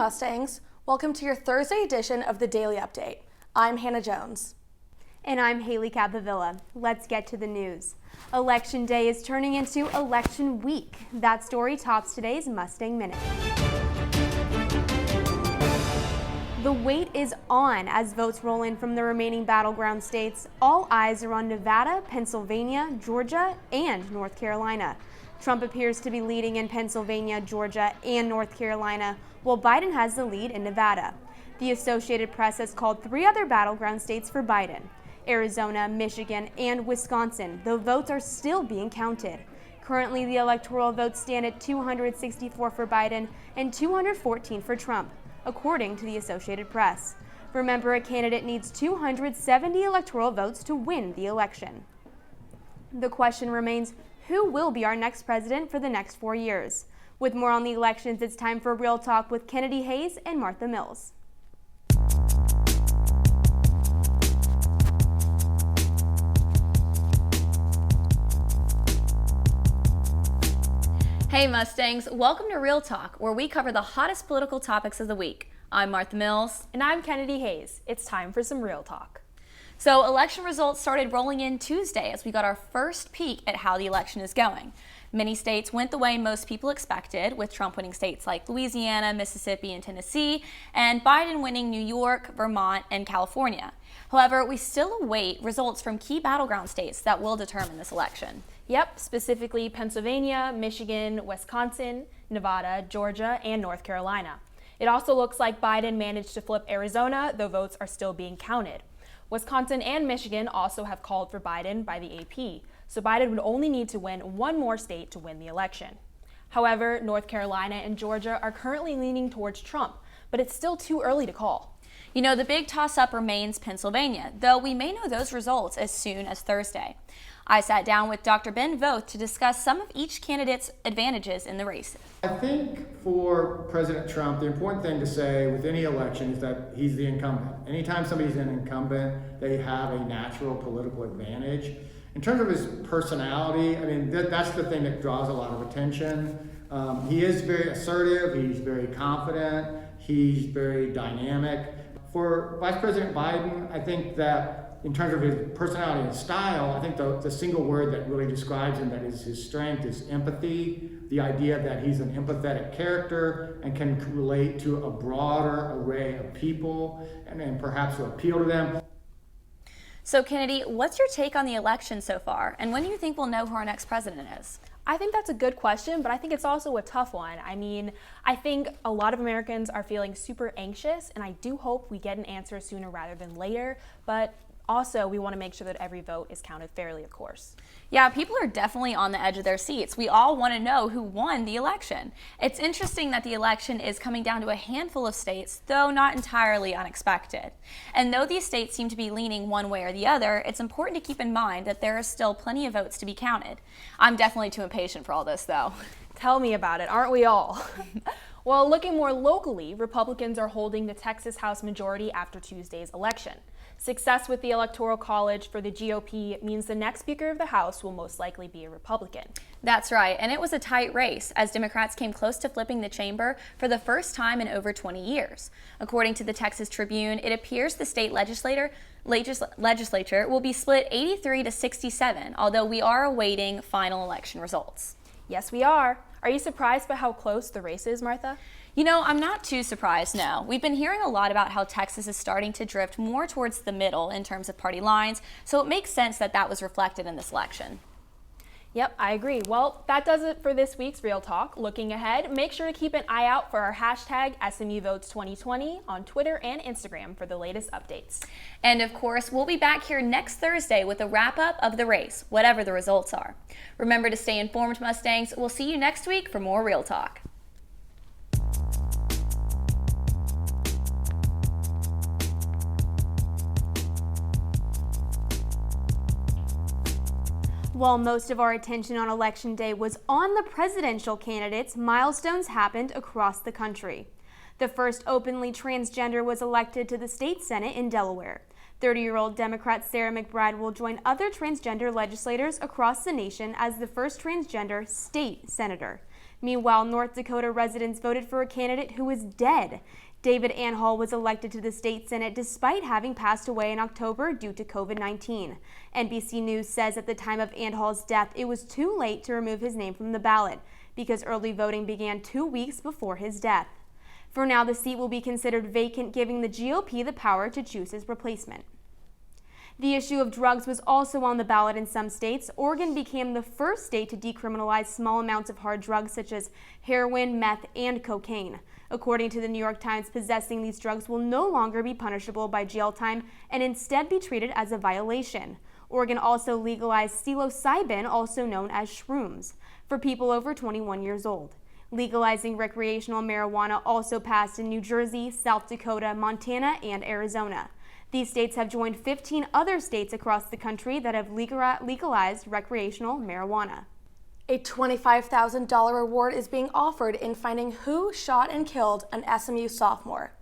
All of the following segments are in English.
Mustangs. Welcome to your Thursday edition of the Daily Update. I'm Hannah Jones. And I'm Hailey Capovilla. Let's get to the news. Election Day is turning into Election Week. That story tops today's Mustang Minute. The wait is on as votes roll in from the remaining battleground states. All eyes are on Nevada, Pennsylvania, Georgia, and North Carolina. Trump appears to be leading in Pennsylvania, Georgia, and North Carolina, while Biden has the lead in Nevada. The Associated Press has called 3 other battleground states for Biden: Arizona, Michigan, and Wisconsin, though votes are still being counted. Currently, the electoral votes stand at 264 for Biden and 214 for Trump, according to the Associated Press. Remember, a candidate needs 270 electoral votes to win the election. The question remains, who will be our next president for the next 4 years? With more on the elections, it's time for Real Talk with Kennedy Hayes and Martha Mills. Hey Mustangs, welcome to Real Talk, where we cover the hottest political topics of the week. I'm Martha Mills. And I'm Kennedy Hayes. It's time for some Real Talk. So election results started rolling in Tuesday as we got our first peek at how the election is going. Many states went the way most people expected, with Trump winning states like Louisiana, Mississippi, and Tennessee, and Biden winning New York, Vermont, and California. However, we still await results from key battleground states that will determine this election. Yep, specifically Pennsylvania, Michigan, Wisconsin, Nevada, Georgia, and North Carolina. It also looks like Biden managed to flip Arizona, though votes are still being counted. Wisconsin and Michigan also have called for Biden by the AP, so Biden would only need to win one more state to win the election. However, North Carolina and Georgia are currently leaning towards Trump, but it's still too early to call. You know, the big toss-up remains Pennsylvania, though we may know those results as soon as Thursday. I sat down with Dr. Ben Voth to discuss some of each candidate's advantages in the race. I think for President Trump, the important thing to say with any election is that he's the incumbent. Anytime somebody's an incumbent, they have a natural political advantage. In terms of his personality, I mean, that's the thing that draws a lot of attention. He is very assertive, he's very confident, he's very dynamic. For Vice President Biden, I think that in terms of his personality and style, I think the single word that really describes him, that is his strength, is empathy. The idea that he's an empathetic character and can relate to a broader array of people and perhaps to appeal to them. So Kennedy, what's your take on the election so far? And when do you think we'll know who our next president is? I think that's a good question, but I think it's also a tough one. I mean, I think a lot of Americans are feeling super anxious, and I do hope we get an answer sooner rather than later, but also, we want to make sure that every vote is counted fairly, of course. Yeah, people are definitely on the edge of their seats. We all want to know who won the election. It's interesting that the election is coming down to a handful of states, though not entirely unexpected. And though these states seem to be leaning one way or the other, it's important to keep in mind that there are still plenty of votes to be counted. I'm definitely too impatient for all this, though. Tell me about it, aren't we all? Well, looking more locally, Republicans are holding the Texas House majority after Tuesday's election. Success with the Electoral College for the GOP means the next Speaker of the House will most likely be a Republican. That's right, and it was a tight race as Democrats came close to flipping the chamber for the first time in over 20 years. According to the Texas Tribune, it appears the state legislature will be split 83 to 67, although we are awaiting final election results. Yes, we are. Are you surprised by how close the race is, Martha? You know, I'm not too surprised, no. We've been hearing a lot about how Texas is starting to drift more towards the middle in terms of party lines, so it makes sense that that was reflected in this election. Yep, I agree. Well, that does it for this week's Real Talk. Looking ahead, make sure to keep an eye out for our hashtag SMUVotes2020 on Twitter and Instagram for the latest updates. And of course, we'll be back here next Thursday with a wrap-up of the race, whatever the results are. Remember to stay informed, Mustangs. We'll see you next week for more Real Talk. While most of our attention on Election Day was on the presidential candidates, milestones happened across the country. The first openly transgender was elected to the state Senate in Delaware. 30-year-old Democrat Sarah McBride will join other transgender legislators across the nation as the first transgender state senator. Meanwhile, North Dakota residents voted for a candidate who was dead. David Anhall was elected to the state Senate despite having passed away in October due to COVID-19. NBC News says at the time of Anhall's death, it was too late to remove his name from the ballot because early voting began 2 weeks before his death. For now, the seat will be considered vacant, giving the GOP the power to choose his replacement. The issue of drugs was also on the ballot in some states. Oregon became the first state to decriminalize small amounts of hard drugs such as heroin, meth, and cocaine. According to the New York Times, possessing these drugs will no longer be punishable by jail time and instead be treated as a violation. Oregon also legalized psilocybin, also known as shrooms, for people over 21 years old. Legalizing recreational marijuana also passed in New Jersey, South Dakota, Montana, and Arizona. These states have joined 15 other states across the country that have legalized recreational marijuana. A $25,000 reward is being offered in finding who shot and killed an SMU sophomore.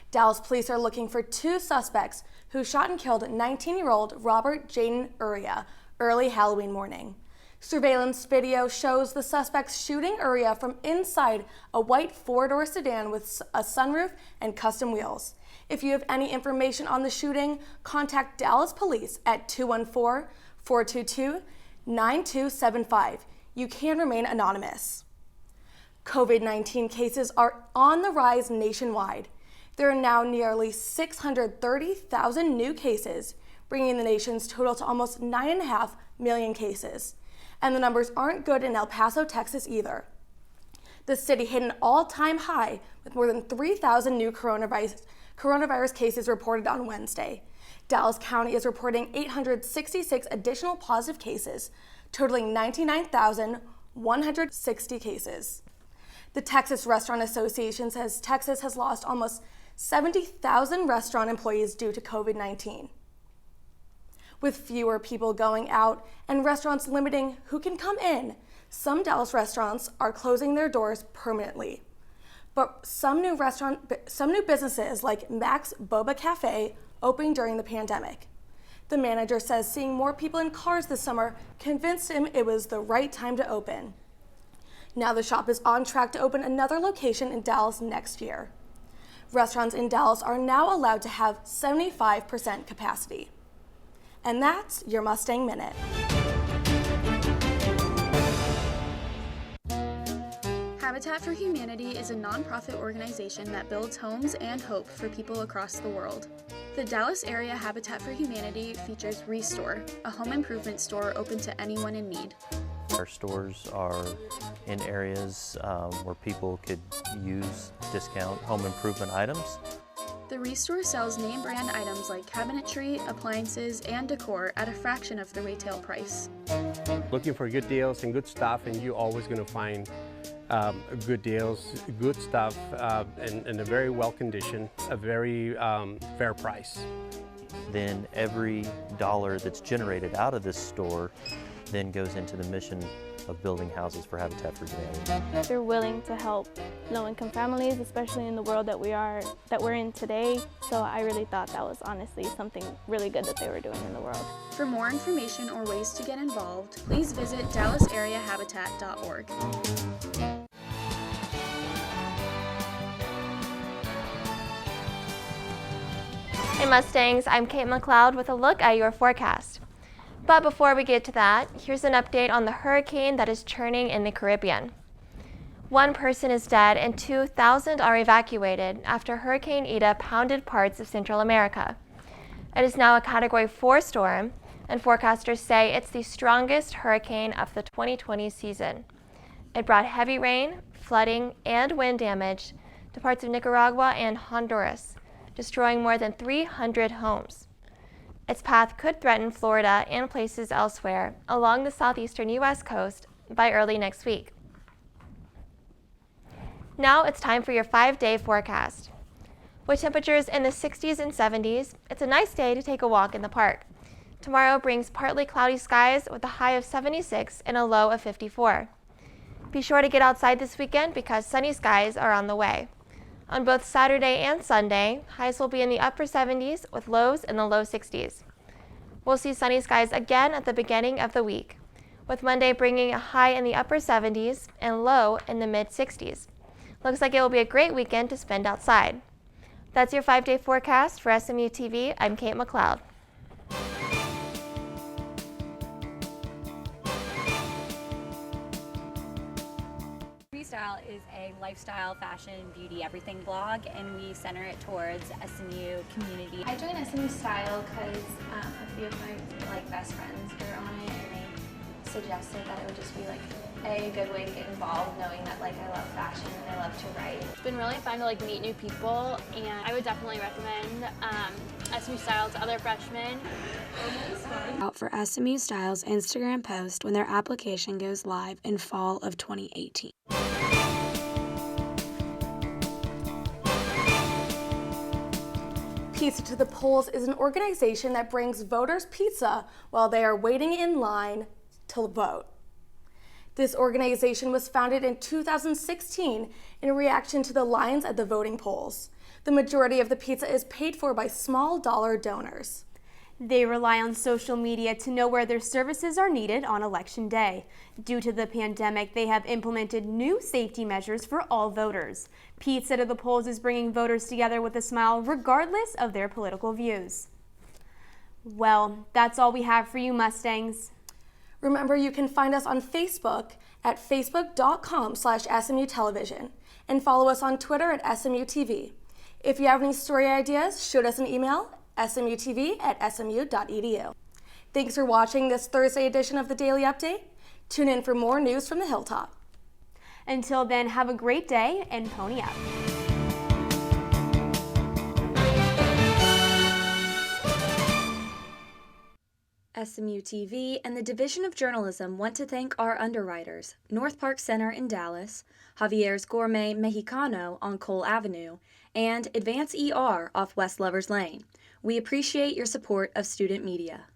Dallas police are looking for 2 suspects who shot and killed 19-year-old Robert Jaden Uriah early Halloween morning. Surveillance video shows the suspects shooting Uriah from inside a white 4-door sedan with a sunroof and custom wheels. If you have any information on the shooting, contact Dallas Police at 214-422-9275. You can remain anonymous. COVID-19 cases are on the rise nationwide. There are now nearly 630,000 new cases, bringing the nation's total to almost 9.5 million cases. And the numbers aren't good in El Paso, Texas either. The city hit an all-time high with more than 3,000 new coronavirus cases reported on Wednesday. Dallas County is reporting 866 additional positive cases, totaling 99,160 cases. The Texas Restaurant Association says Texas has lost almost 70,000 restaurant employees due to COVID-19. With fewer people going out and restaurants limiting who can come in, some Dallas restaurants are closing their doors permanently. But some new businesses like Mac's Boba Cafe opened during the pandemic. The manager says seeing more people in cars this summer convinced him it was the right time to open. Now the shop is on track to open another location in Dallas next year. Restaurants in Dallas are now allowed to have 75% capacity. And that's your Mustang Minute. Habitat for Humanity is a nonprofit organization that builds homes and hope for people across the world. The Dallas area Habitat for Humanity features Restore, a home improvement store open to anyone in need. Our stores are in areas where people could use discount home improvement items. The Restore sells name brand items like cabinetry, appliances, and decor at a fraction of the retail price. Looking for good deals and good stuff, and you're always going to find good deals, good stuff, in a very well condition, a very fair price. Then every dollar that's generated out of this store then goes into the mission of building houses for Habitat for Humanity. They're willing to help low-income families, especially in the world that we're in today. So I really thought that was honestly something really good that they were doing in the world. For more information or ways to get involved, please visit dallasareahabitat.org. Hey Mustangs, I'm Kate McLeod with a look at your forecast. But before we get to that, here's an update on the hurricane that is churning in the Caribbean. 1 person is dead and 2,000 are evacuated after Hurricane Ida pounded parts of Central America. It is now a Category 4 storm, and forecasters say it's the strongest hurricane of the 2020 season. It brought heavy rain, flooding, and wind damage to parts of Nicaragua and Honduras, destroying more than 300 homes. Its path could threaten Florida and places elsewhere along the southeastern U.S. coast by early next week. Now it's time for your 5-day forecast. With temperatures in the 60s and 70s, it's a nice day to take a walk in the park. Tomorrow brings partly cloudy skies with a high of 76 and a low of 54. Be sure to get outside this weekend because sunny skies are on the way. On both Saturday and Sunday, highs will be in the upper 70s with lows in the low 60s. We'll see sunny skies again at the beginning of the week, with Monday bringing a high in the upper 70s and low in the mid 60s. Looks like it will be a great weekend to spend outside. That's your 5-day forecast for SMU TV. I'm Kate McLeod. Style is a lifestyle, fashion, beauty, everything blog, and we center it towards SMU community. I joined SMU Style because a few of my best friends were on it, and they suggested that it would just be a good way to get involved, knowing that I love fashion and I love to write. It's been really fun to meet new people, and I would definitely recommend SMU Style to other freshmen. Out for SMU Style's Instagram post when their application goes live in fall of 2018. Pizza to the Polls is an organization that brings voters pizza while they are waiting in line to vote. This organization was founded in 2016 in reaction to the lines at the voting polls. The majority of the pizza is paid for by small dollar donors. They rely on social media to know where their services are needed on Election Day. Due to the pandemic, they have implemented new safety measures for all voters. Pizza to the Polls is bringing voters together with a smile regardless of their political views. Well, that's all we have for you, Mustangs. Remember, you can find us on Facebook at facebook.com/SMU Television and follow us on Twitter at SMU TV. If you have any story ideas, shoot us an email, smutv@smu.edu. Thanks for watching this Thursday edition of the Daily Update. Tune in for more news from the Hilltop. Until then, have a great day and pony up. SMU TV and the Division of Journalism want to thank our underwriters, North Park Center in Dallas, Javier's Gourmet Mexicano on Cole Avenue, and Advance ER off West Lovers Lane. We appreciate your support of student media.